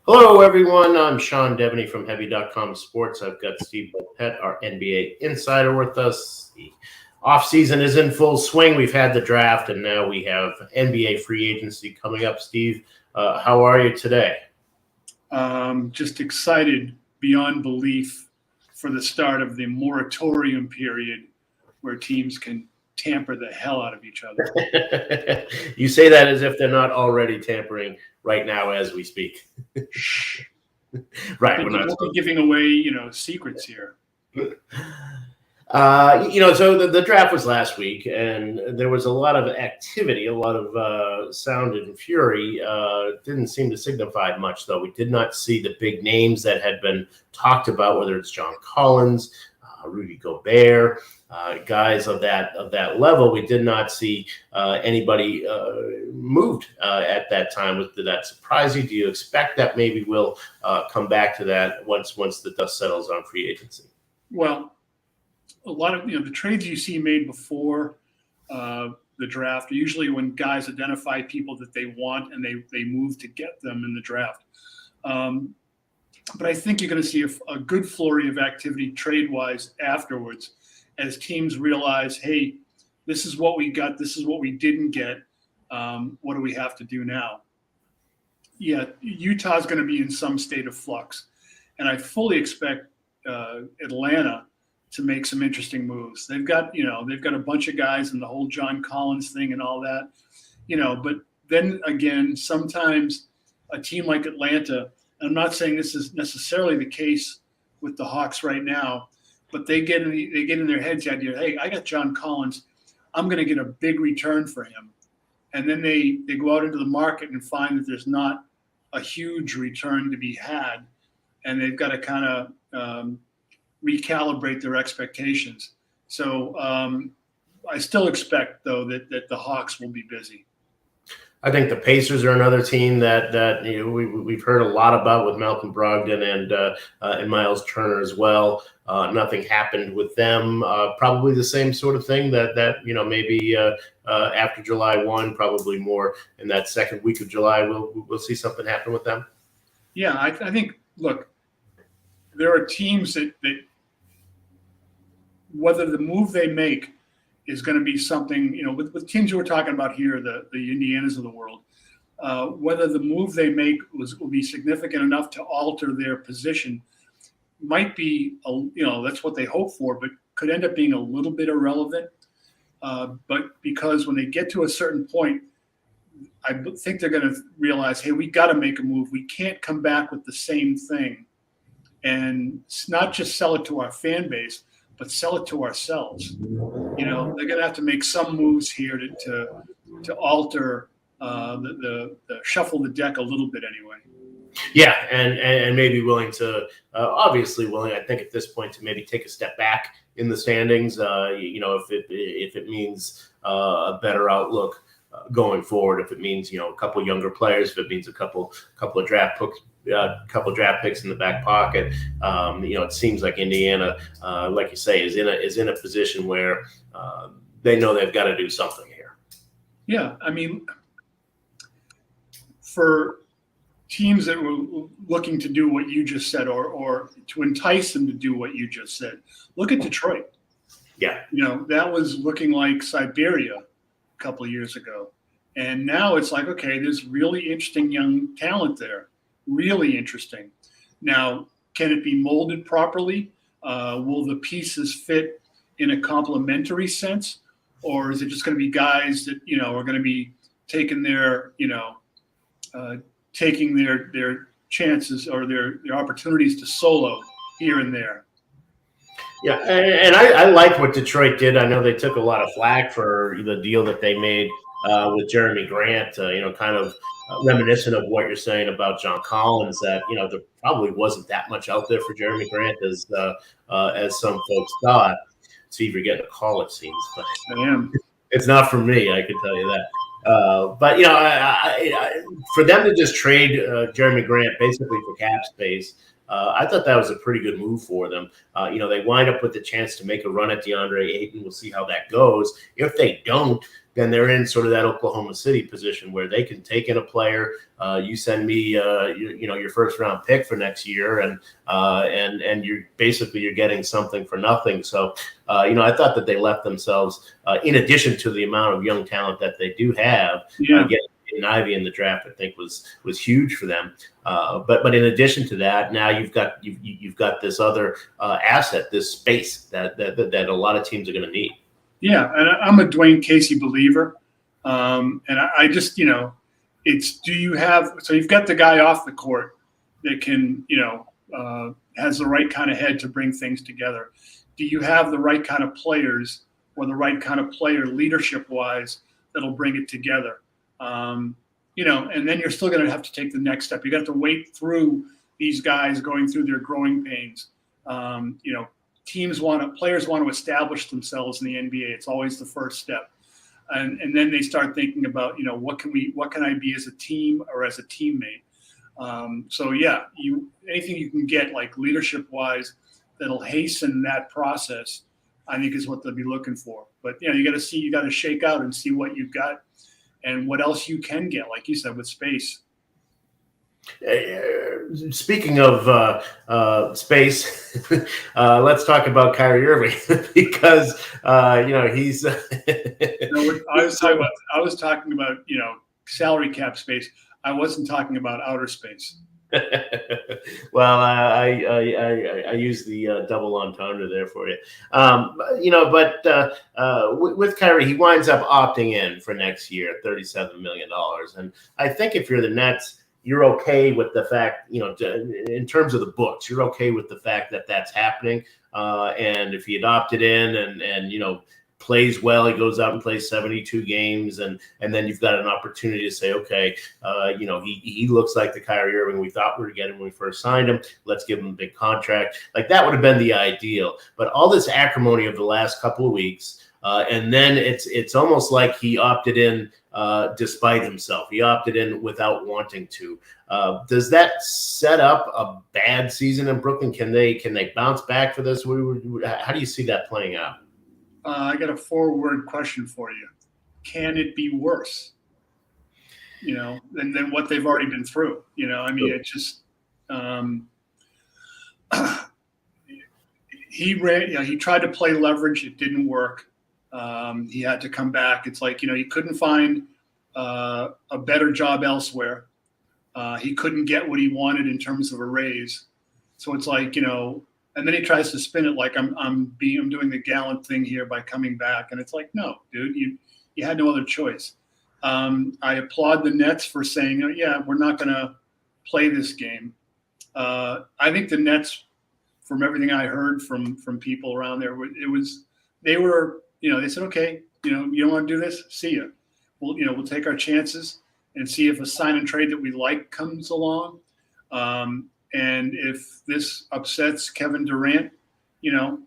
Hello, everyone. I'm Sean Deveney from Heavy.com Sports. I've got Steve Bulpett, our NBA insider, with us. The offseason is in full swing. We've had the draft, and now we have NBA free agency coming up. Steve, how are you today? Just excited beyond belief for the start of the moratorium period where teams can tamper the hell out of each other. You say that as if they're not already tampering right now as we speak. Right. We're not giving away, secrets here. So the draft was last week, and there was a lot of activity, a lot of sound and fury. Didn't seem to signify much, though. We did not see the big names that had been talked about, whether it's John Collins, Rudy Gobert, guys of that level. We did not see anybody moved at that time. Did that surprise you? Do you expect that maybe we'll come back to that once the dust settles on free agency? Well, a lot of the trades you see made before the draft are usually when guys identify people that they want and they move to get them in the draft. But I think you're going to see a good flurry of activity trade-wise afterwards as teams realize, hey, this is what we got, this is what we didn't get. What do we have to do now? Yeah, Utah's going to be in some state of flux. And I fully expect Atlanta to make some interesting moves. They've got a bunch of guys and the whole John Collins thing and all that, but then again, sometimes a team like Atlanta, and I'm not saying this is necessarily the case with the Hawks right now, but they get in their heads the idea, hey, I got John Collins, I'm going to get a big return for him. And then they go out into the market and find that there's not a huge return to be had. And they've got to kind of recalibrate their expectations. So I still expect, though, that the Hawks will be busy. I think the Pacers are another team that we've heard a lot about with Malcolm Brogdon and Miles Turner as well. Nothing happened with them. Probably the same sort of thing that maybe after July 1, probably more in that second week of July, we'll see something happen with them. Yeah, I think. Look, there are teams that whether the move they make is going to be something, with teams we're talking about here, the Indianas of the world, whether the move they make will be significant enough to alter their position might be, that's what they hope for, but could end up being a little bit irrelevant. But because when they get to a certain point, I think they're going to realize, hey, we got to make a move. We can't come back with the same thing and not just sell it to our fan base, but sell it to ourselves. They're going to have to make some moves here to alter the shuffle the deck a little bit anyway. Yeah, and maybe obviously willing, I think at this point, to maybe take a step back in the standings. If it means a better outlook going forward, if it means a couple younger players, if it means a couple of draft picks in the back pocket. It seems like Indiana, like you say, is in a position where they know they've got to do something here. Yeah, I mean, for teams that were looking to do what you just said, or to entice them to do what you just said, look at Detroit. Yeah, that was looking like Siberia a couple of years ago, and now it's like, okay, there's really interesting young talent there. Really interesting. Now, can it be molded properly? Will the pieces fit in a complementary sense, or is it just going to be guys that are going to be taking their chances or their opportunities to solo here and there? Yeah, and I like what Detroit did. I know they took a lot of flack for the deal that they made with Jeremy Grant. Kind of reminiscent of what you're saying about John Collins, that there probably wasn't that much out there for Jeremy Grant as some folks thought. Steve, you're getting a call, it seems. But I am. It's not for me, I can tell you that. But for them to just trade Jeremy Grant basically for cap space, I thought that was a pretty good move for them. They wind up with the chance to make a run at DeAndre Ayton. We'll see how that goes. If they don't, then they're in sort of that Oklahoma City position where they can take in a player. You send me, your first round pick for next year, and you're getting something for nothing. So, I thought that they left themselves, in addition to the amount of young talent that they do have, getting Ivy in the draft, I think was huge for them. But in addition to that, now you've got this other asset, this space that a lot of teams are going to need. Yeah, and I'm a Dwayne Casey believer, and I just it's so you've got the guy off the court that can has the right kind of head to bring things together. Do you have the right kind of players or the right kind of player leadership wise that'll bring it together? And then you're still going to have to take the next step. You got to wait through these guys going through their growing pains. Players want to establish themselves in the NBA. It's always the first step. And then they start thinking about, what can I be as a team or as a teammate? Anything you can get like leadership wise that'll hasten that process, I think is what they'll be looking for. But you got to shake out and see what you've got and what else you can get, like you said, with space. Speaking of space, let's talk about Kyrie Irving because he's. I was talking about salary cap space. I wasn't talking about outer space. Well, I use the double entendre there for you. But with Kyrie, he winds up opting in for next year, $37 million, and I think if you're the Nets, you're okay with the fact, in terms of the books, you're okay with the fact that that's happening. And if he had opted in and plays well, he goes out and plays 72 games. And then you've got an opportunity to say, okay, he looks like the Kyrie Irving we thought we were getting when we first signed him. Let's give him a big contract. Like that would have been the ideal. But all this acrimony of the last couple of weeks, and then it's almost like he opted in despite himself. He opted in without wanting to. Does that set up a bad season in Brooklyn? Can they bounce back for this? How do you see that playing out? I got a 4-word question for you. Can it be worse? Than what they've already been through. It just he tried to play leverage. It didn't work. He had to come back. It's like, he couldn't find a better job elsewhere. He couldn't get what he wanted in terms of a raise. So it's like, and then he tries to spin it like I'm doing the gallant thing here by coming back. And it's like, no, dude, you had no other choice. I applaud the Nets for saying, we're not going to play this game. I think the Nets, from everything I heard from people around there, they said, okay, you don't want to do this? See ya. We'll take our chances and see if a sign and trade that we like comes along. And if this upsets Kevin Durant, we'll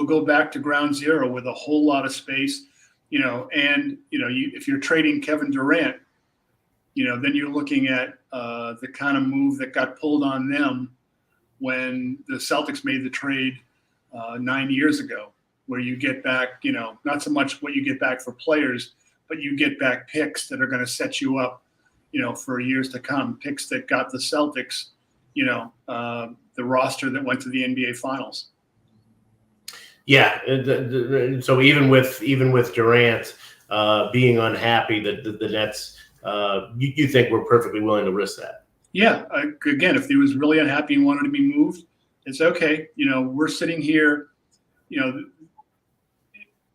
go back to ground zero with a whole lot of space, if you're trading Kevin Durant, then you're looking at the kind of move that got pulled on them when the Celtics made the trade 9 years ago, where you get back, not so much what you get back for players, but you get back picks that are going to set you up, for years to come. Picks that got the Celtics, the roster that went to the NBA Finals. Yeah. So even with Durant being unhappy, the Nets, you think we're perfectly willing to risk that? Yeah. Again, if he was really unhappy and wanted to be moved, it's okay. We're sitting here.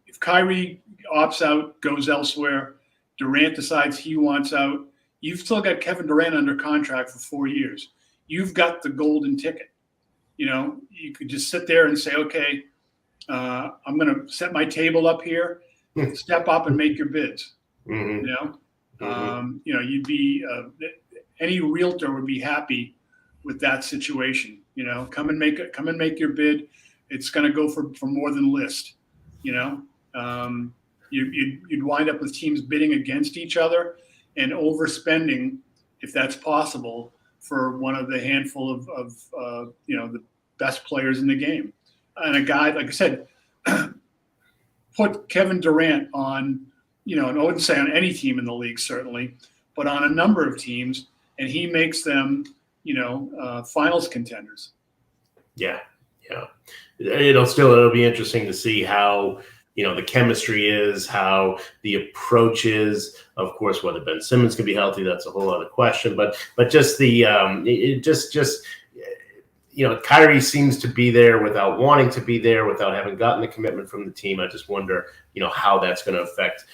If Kyrie opts out, goes elsewhere, Durant decides he wants out, you've still got Kevin Durant under contract for 4 years. You've got the golden ticket. You could just sit there and say, okay, I'm going to set my table up here, step up and make your bids. Mm-hmm. You'd be any realtor would be happy with that situation. Come and make your bid. It's going to go for more than list. You'd wind up with teams bidding against each other and overspending, if that's possible, for one of the handful of the best players in the game. And a guy, like I said, put Kevin Durant on, and I wouldn't say on any team in the league, certainly, but on a number of teams, and he makes them, finals contenders. Yeah. It'll be interesting to see how, the chemistry is, how the approach is. Of course, whether Ben Simmons can be healthy, that's a whole other question. But just the Kyrie seems to be there without wanting to be there, without having gotten the commitment from the team. I just wonder, how that's going to affect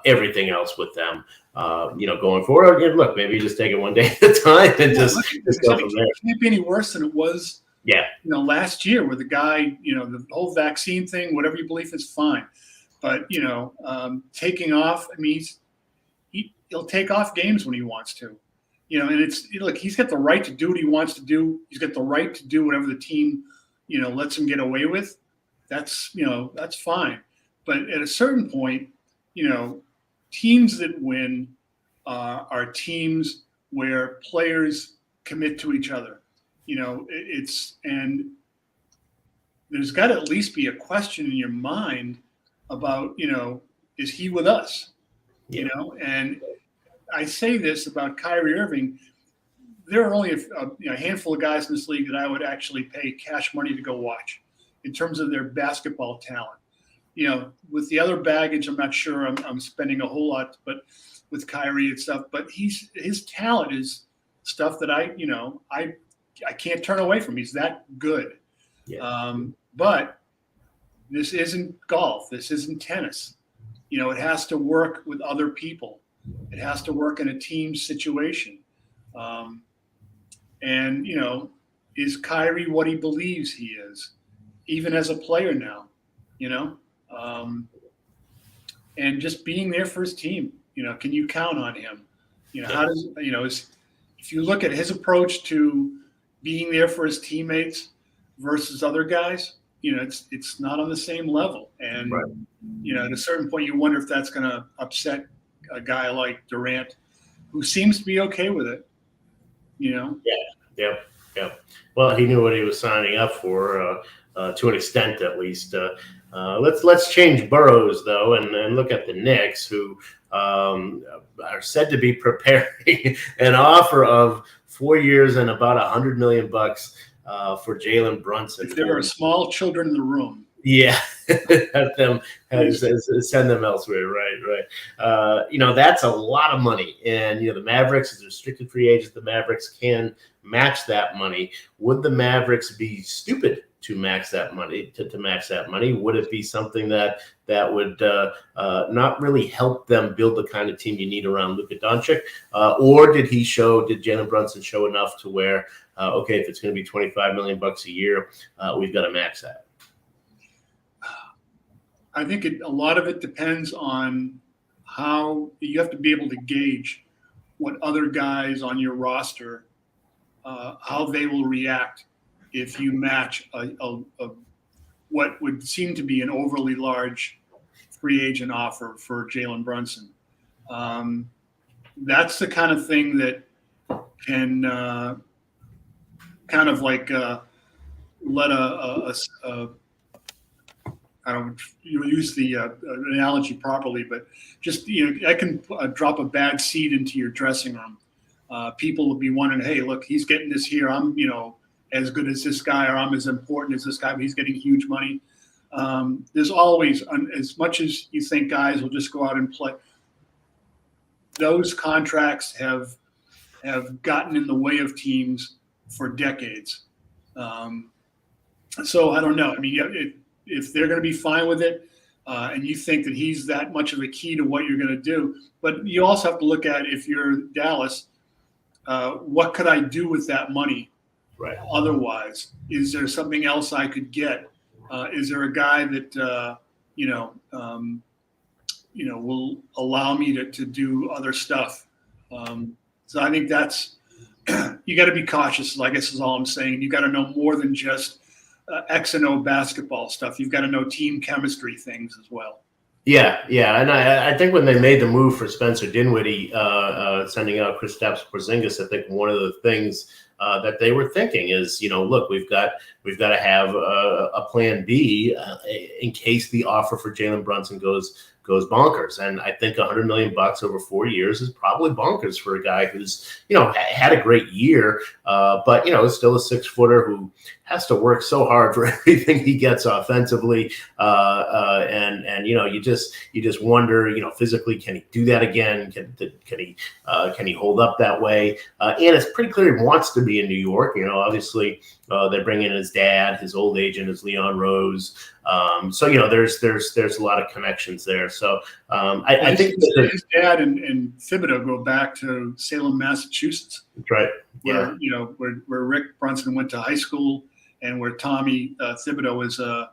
everything else with them, going forward. Look, maybe you just take it one day at a time and just go from there. It can't be any worse than it was. Yeah. Last year where the guy, the whole vaccine thing, whatever you believe is fine. But, taking off, I mean, he'll take off games when he wants to, and he's got the right to do what he wants to do. He's got the right to do whatever the team, lets him get away with. That's fine. But at a certain point, teams that win are teams where players commit to each other. And there's got to at least be a question in your mind about, is he with us? And I say this about Kyrie Irving. There are only a handful of guys in this league that I would actually pay cash money to go watch in terms of their basketball talent. With the other baggage, I'm not sure I'm spending a whole lot, but with Kyrie and stuff, but his talent is stuff that I can't turn away from. He's that good. Yeah. But this isn't golf. This isn't tennis. It has to work with other people. It has to work in a team situation. And is Kyrie what he believes he is, even as a player now, and just being there for his team, can you count on him? How does, if you look at his approach to being there for his teammates versus other guys, it's not on the same level. And, right. At a certain point, you wonder if that's going to upset a guy like Durant, who seems to be okay with it, Yeah. Well, he knew what he was signing up for, to an extent, at least. Let's change boroughs, though, and look at the Knicks, who are said to be preparing an offer of 4 years and about $100 million for Jalen Brunson. If there are small children in the room. Yeah, send them elsewhere. Right. That's a lot of money, and the Mavericks is a restricted free agent. The Mavericks can match that money. Would the Mavericks be stupid to max that money? To match that money, would it be something that would not really help them build the kind of team you need around Luka Doncic, or did Jalen Brunson show enough to where okay, if it's going to be $25 million a year, we've got to max that? I think a lot of it depends on how you have to be able to gauge what other guys on your roster, how they will react if you match what would seem to be an overly large free agent offer for Jalen Brunson. That's the kind of thing that can kind of like let I don't use the analogy properly, but just, I can drop a bad seed into your dressing room. People will be wondering, hey, look, he's getting this here. I'm, as good as this guy, or I'm as important as this guy, but he's getting huge money. There's always, as much as you think guys will just go out and play, those contracts have gotten in the way of teams for decades. So I don't know. I mean, if they're going to be fine with it, and you think that he's that much of a key to what you're going to do, but you also have to look at, if you're Dallas, what could I do with that money? Right. Otherwise, is there something else I could get? Is there a guy that will allow me to do other stuff? So I think that's you got to be cautious. I guess is all I'm saying. You got to know more than just X and O basketball stuff. You've got to know team chemistry things as well. Yeah, and I think when they made the move for Spencer Dinwiddie, sending out Kristaps Porzingis, I think one of the things that they were thinking is, look, we've got to have a plan B in case the offer for Jalen Brunson goes bonkers. And I think $100 million over 4 years is probably bonkers for a guy who's, had a great year, but, is still a 6-footer who has to work so hard for everything he gets offensively. And you just wonder, physically, can he do that again? Can he hold up that way? And it's pretty clear he wants to be in New York. Obviously, they're bringing in his dad, his old agent is Leon Rose. So there's a lot of connections there. So I think his dad and Thibodeau go back to Salem, Massachusetts. That's right. Where where Rick Brunson went to high school, and where Tommy Thibodeau was a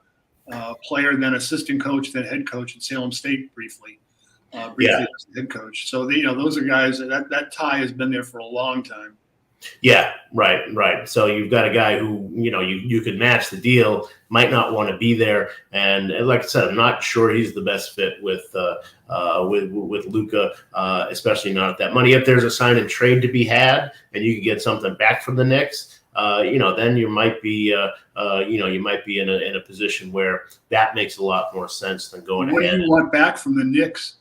player, then assistant coach, then head coach at Salem State briefly as head coach. So those are guys that tie has been there for a long time. Yeah, right. So you've got a guy who, you could match the deal, might not want to be there. And like I said, I'm not sure he's the best fit with Luka, especially not at that money. If there's a sign and trade to be had and you can get something back from the Knicks, then you might be, in a position where that makes a lot more sense than going what ahead. What do you want back from the Knicks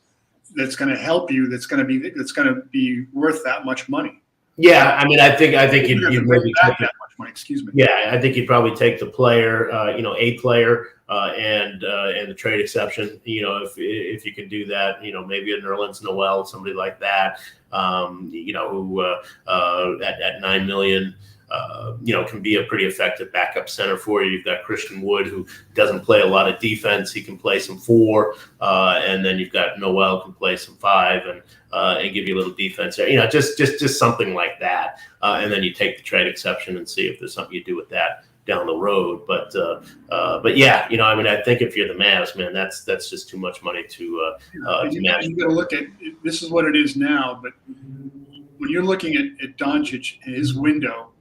that's going to help you, that's going to be worth that much money? Yeah, I mean, I think you'd maybe take that much money. Excuse me. Yeah, I think you'd probably take the player, a player, and the trade exception. If you can do that, maybe a Nerlens Noel, somebody like that, who at $9 million. Can be a pretty effective backup center for you. You've got Christian Wood, who doesn't play a lot of defense. He can play some 4, and then you've got Noel can play some 5 and give you a little defense there. Just something like that. And then you take the trade exception and see if there's something you do with that down the road. But yeah, I think if you're the Mavs, man, that's just too much money to manage. You got to look at this is what it is now, but when you're looking at Doncic and his window,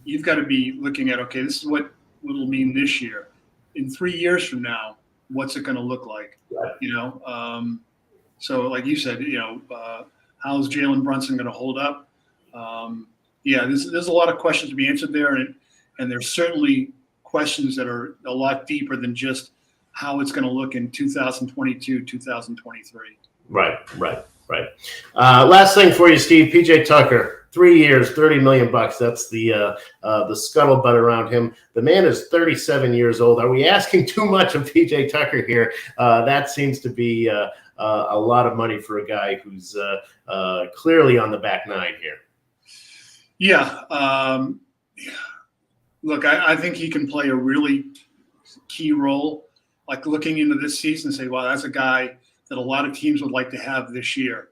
you've got to be looking at, okay, this is what it'll mean this year. In 3 years from now, what's it going to look like? Right. So like you said, how's Jalen Brunson going to hold up? There's a lot of questions to be answered there, and there's certainly questions that are a lot deeper than just how it's going to look in 2022, 2023. Right. Last thing for you, Steve. PJ Tucker. 3 years, $30 million. That's the scuttlebutt around him. The man is 37 years old. Are we asking too much of PJ Tucker here? That seems to be a lot of money for a guy who's clearly on the back nine here. Yeah. Look, I think he can play a really key role. Like looking into this season and say, wow, that's a guy that a lot of teams would like to have this year.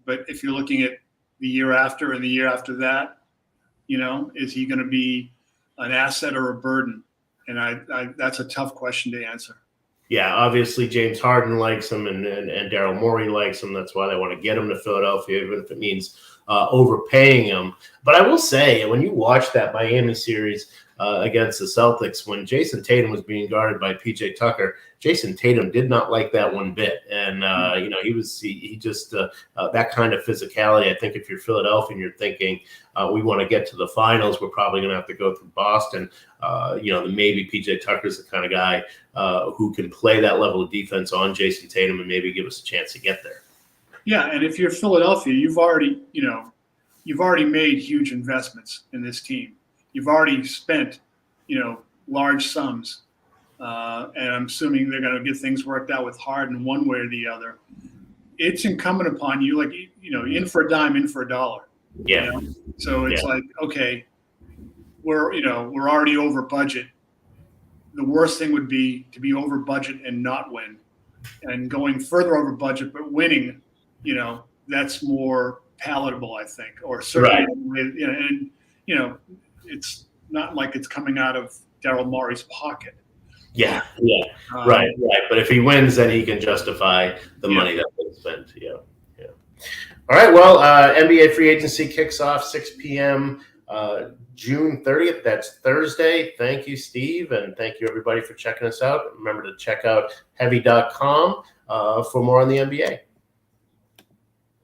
But if you're looking at the year after and the year after that, is he going to be an asset or a burden? And I that's a tough question to answer. Yeah, obviously James Harden likes him and Daryl Morey likes him. That's why they want to get him to Philadelphia, even if it means overpaying him. But I will say, when you watch that Miami series against the Celtics, when Jason Tatum was being guarded by PJ Tucker, Jason Tatum did not like that one bit. And, he just that kind of physicality. I think if you're Philadelphia and you're thinking we want to get to the finals, we're probably going to have to go through Boston. Maybe PJ Tucker's the kind of guy who can play that level of defense on Jason Tatum and maybe give us a chance to get there. Yeah, and if you're Philadelphia, you've already made huge investments in this team. You've already spent, large sums, and I'm assuming they're going to get things worked out with Harden one way or the other. It's incumbent upon you, in for a dime, in for a dollar. Yeah. So it's like, okay, we're already over budget. The worst thing would be to be over budget and not win, and going further over budget but winning. That's more palatable, I think, or certainly, right. It's not like it's coming out of Daryl Morey's pocket. Yeah, right. But if he wins, then he can justify the money that they spent. Yeah. All right. Well, NBA free agency kicks off 6 p.m. June 30th. That's Thursday. Thank you, Steve, and thank you everybody for checking us out. Remember to check out heavy.com for more on the NBA.